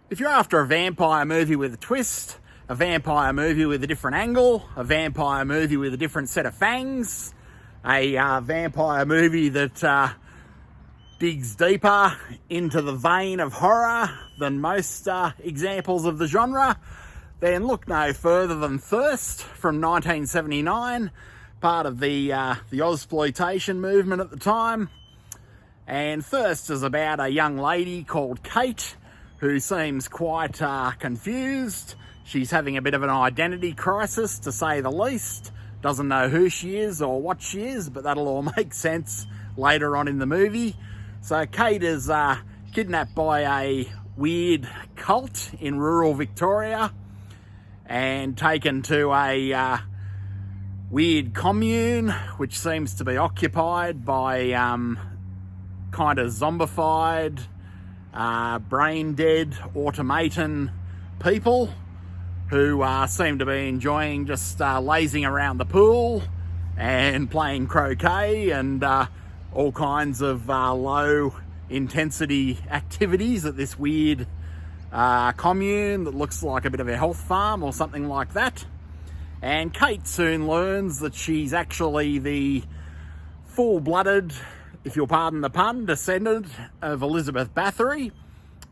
If you're after a vampire movie with a twist, a vampire movie with a different angle, a vampire movie with a different set of fangs, a vampire movie that digs deeper into the vein of horror than most examples of the genre, then look no further than Thirst from 1979, part of the Ozploitation movement at the time. And Thirst is about a young lady called Kate who seems quite confused. She's having a bit of an identity crisis, to say the least. Doesn't know who she is or what she is, but that'll all make sense later on in the movie. So Kate is kidnapped by a weird cult in rural Victoria and taken to a weird commune, which seems to be occupied by kind of zombified, brain-dead automaton people who seem to be enjoying just lazing around the pool and playing croquet and all kinds of low-intensity activities at this weird commune that looks like a bit of a health farm or something like that. And Kate soon learns that she's actually the full-blooded, if you'll pardon the pun, descendant of Elizabeth Bathory.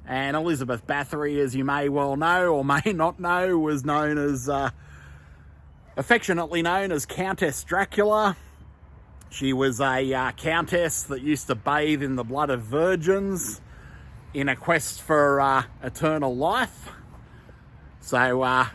And Elizabeth Bathory, as you may well know or may not know, was known as, affectionately known as Countess Dracula. She was a countess that used to bathe in the blood of virgins in a quest for eternal life. So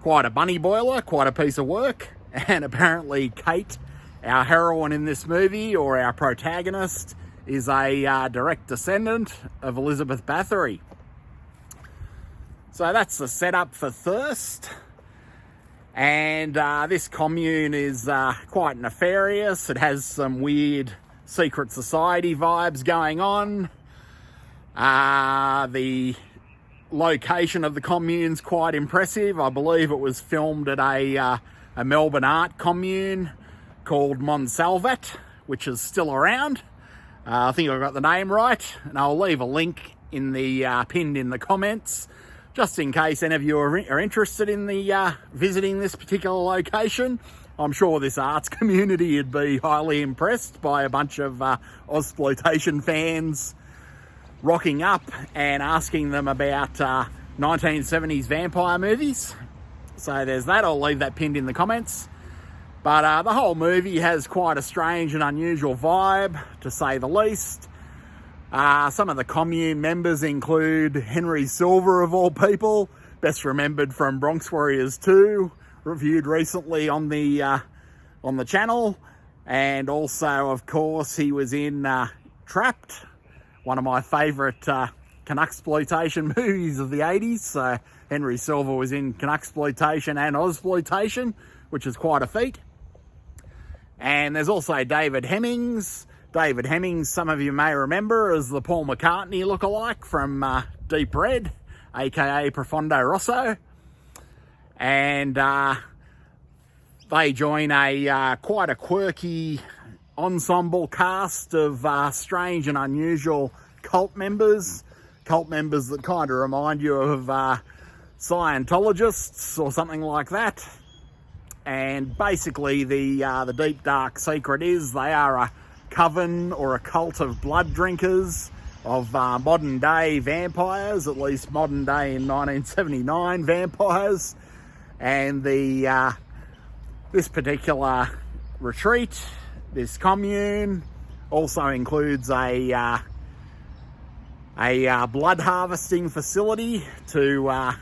quite a bunny boiler, quite a piece of work. And apparently Kate, our heroine in this movie, or our protagonist, is a direct descendant of Elizabeth Bathory. So that's the setup for Thirst. And this commune is quite nefarious. It has some weird secret society vibes going on. The location of the commune's quite impressive. I believe it was filmed at a Melbourne art commune called Monsalvat, which is still around. I think I got the name right, and I'll leave a link in the pinned in the comments, just in case any of you are interested in the visiting this particular location. I'm sure this arts community would be highly impressed by a bunch of Ozploitation fans rocking up and asking them about 1970s vampire movies. So there's that. I'll leave that pinned in the comments. But the whole movie has quite a strange and unusual vibe, to say the least. Some of the commune members include Henry Silver, of all people, best remembered from Bronx Warriors 2, reviewed recently on the channel. And also, of course, he was in Trapped, one of my favourite Canucksploitation movies of the 80s. So Henry Silver was in Canucksploitation and Ozploitation, which is quite a feat. And there's also David Hemmings. David Hemmings, some of you may remember, as the Paul McCartney lookalike from Deep Red, aka Profondo Rosso. And they join quite a quirky ensemble cast of strange and unusual cult members that kind of remind you of Scientologists or something like that. And basically the deep dark secret is they are a coven or a cult of blood drinkers, of modern day vampires, at least modern day in 1979 vampires. And this particular retreat, this commune, also includes a blood harvesting facility to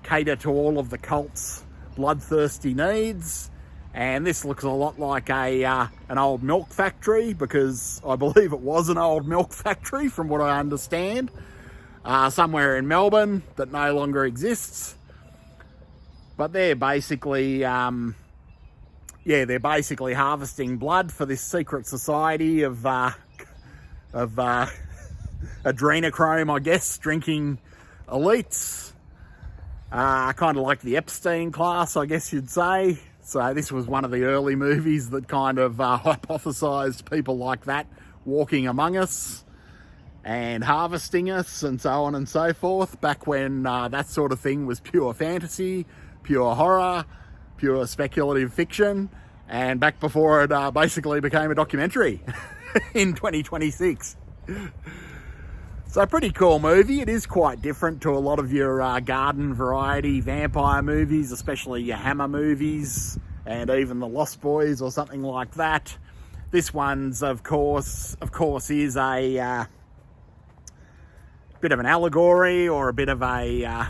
cater to all of the cult's bloodthirsty needs. And this looks a lot like an old milk factory, because I believe it was an old milk factory from what I understand, somewhere in Melbourne that no longer exists. But they're basically harvesting blood for this secret society of adrenochrome, I guess, drinking elites. Kind of like the Epstein class, I guess you'd say. So this was one of the early movies that kind of hypothesized people like that walking among us. and harvesting us and so on and so forth, back when that sort of thing was pure fantasy, pure horror, pure speculative fiction, and back before it basically became a documentary in 2026. So pretty cool movie. It is quite different to a lot of your garden variety vampire movies, especially your Hammer movies and even the Lost Boys or something like that. This one's of course is a bit of an allegory or a bit of a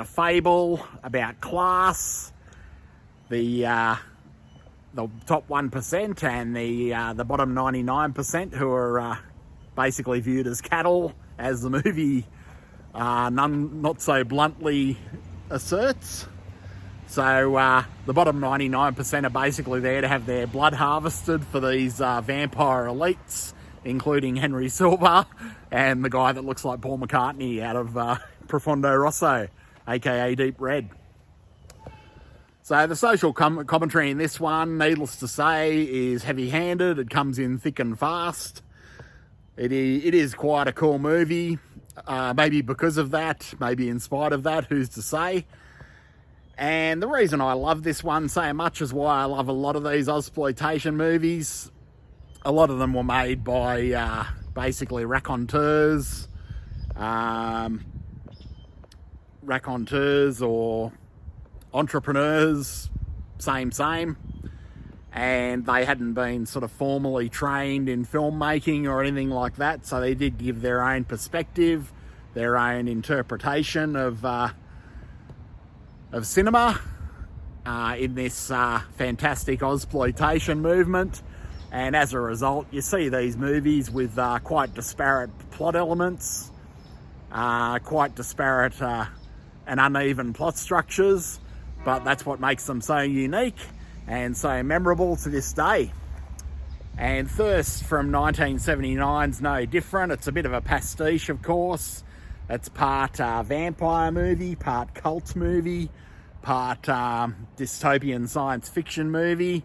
fable about class, the top 1% and the bottom 99% who are basically viewed as cattle, as the movie not so bluntly asserts. So the bottom 99% are basically there to have their blood harvested for these vampire elites, including Henry Silva and the guy that looks like Paul McCartney out of Profondo Rosso, aka Deep Red. So the social commentary in this one, needless to say, is heavy-handed. It comes in thick and fast. It is quite a cool movie, maybe because of that, maybe in spite of that, who's to say. And the reason I love this one so much is why I love a lot of these Ozploitation movies. A lot of them were made by basically raconteurs or entrepreneurs, same. And they hadn't been sort of formally trained in filmmaking or anything like that, so they did give their own perspective, their own interpretation of cinema in this fantastic Ozploitation movement. And as a result, you see these movies with quite disparate plot elements, quite disparate and uneven plot structures, but that's what makes them so unique and so memorable to this day. And Thirst from 1979 is no different. It's a bit of a pastiche, of course. It's part vampire movie, part cult movie, part dystopian science fiction movie.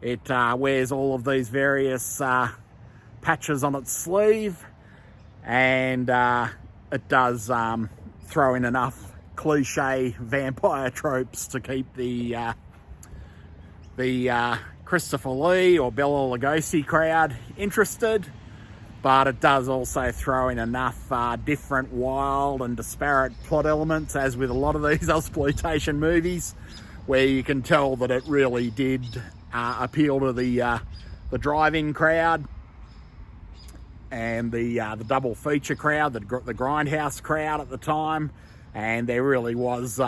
It wears all of these various patches on its sleeve, and it does throw in enough cliche vampire tropes to keep the Christopher Lee or Bela Lugosi crowd interested, but it does also throw in enough different, wild and disparate plot elements, as with a lot of these Ozploitation movies, where you can tell that it really did appeal to the drive-in crowd and the double feature crowd, the grindhouse crowd at the time, and there really was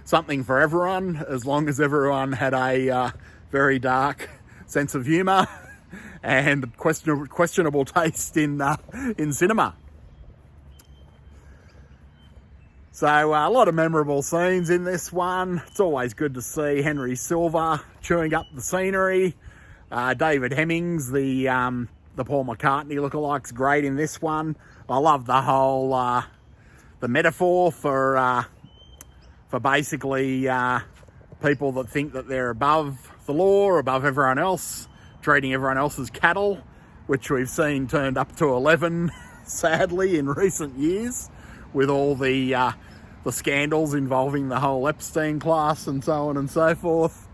something for everyone, as long as everyone had a very dark sense of humour and questionable taste in cinema. So a lot of memorable scenes in this one. It's always good to see Henry Silva chewing up the scenery. David Hemmings, the Paul McCartney lookalike's great in this one. I love the whole the metaphor for basically people that think that they're above the law, above everyone else, treating everyone else as cattle, which we've seen turned up to 11, sadly, in recent years, with all the scandals involving the whole Epstein class and so on and so forth.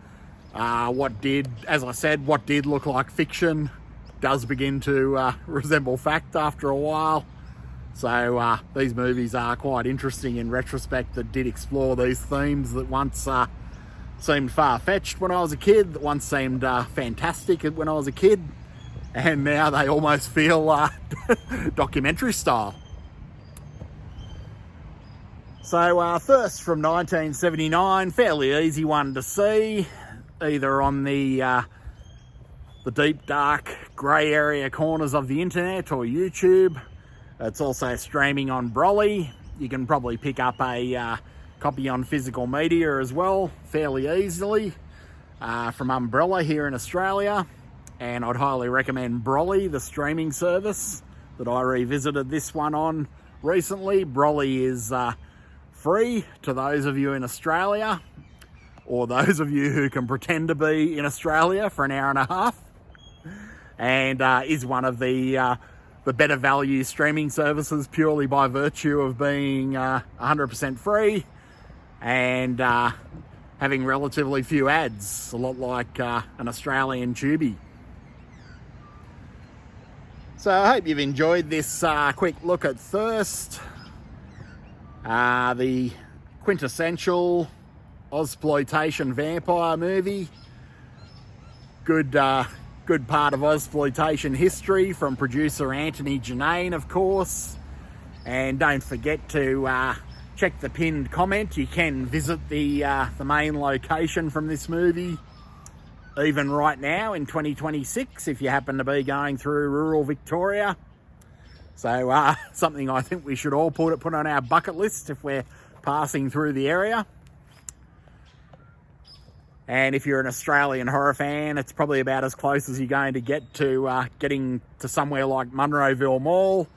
As I said, what did look like fiction does begin to resemble fact after a while. So these movies are quite interesting in retrospect, that did explore these themes that once seemed far-fetched when I was a kid, that once seemed fantastic when I was a kid, and now they almost feel documentary style. So Thirst from 1979, fairly easy one to see, either on the deep, dark, grey area corners of the internet or YouTube. It's also streaming on Broly. You can probably pick up a copy on physical media as well, fairly easily, from Umbrella here in Australia. And I'd highly recommend Broly, the streaming service that I revisited this one on recently. Broly is free to those of you in Australia, or those of you who can pretend to be in Australia for an hour and a half, and is one of the the better value streaming services purely by virtue of being 100% free and having relatively few ads, a lot like an Australian Tubi. So I hope you've enjoyed this quick look at Thirst, the quintessential Ozploitation vampire movie. Good part of Ozploitation history from producer Anthony Janane, of course. And don't forget to check the pinned comment. You can visit the main location from this movie, even right now in 2026, if you happen to be going through rural Victoria. So something I think we should all put on our bucket list if we're passing through the area. And if you're an Australian horror fan, it's probably about as close as you're going to get to getting to somewhere like Munroville Mall,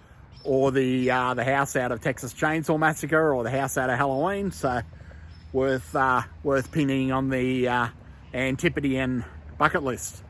or the house out of Texas Chainsaw Massacre, or the house out of Halloween. So worth pinning on the Antipodean bucket list.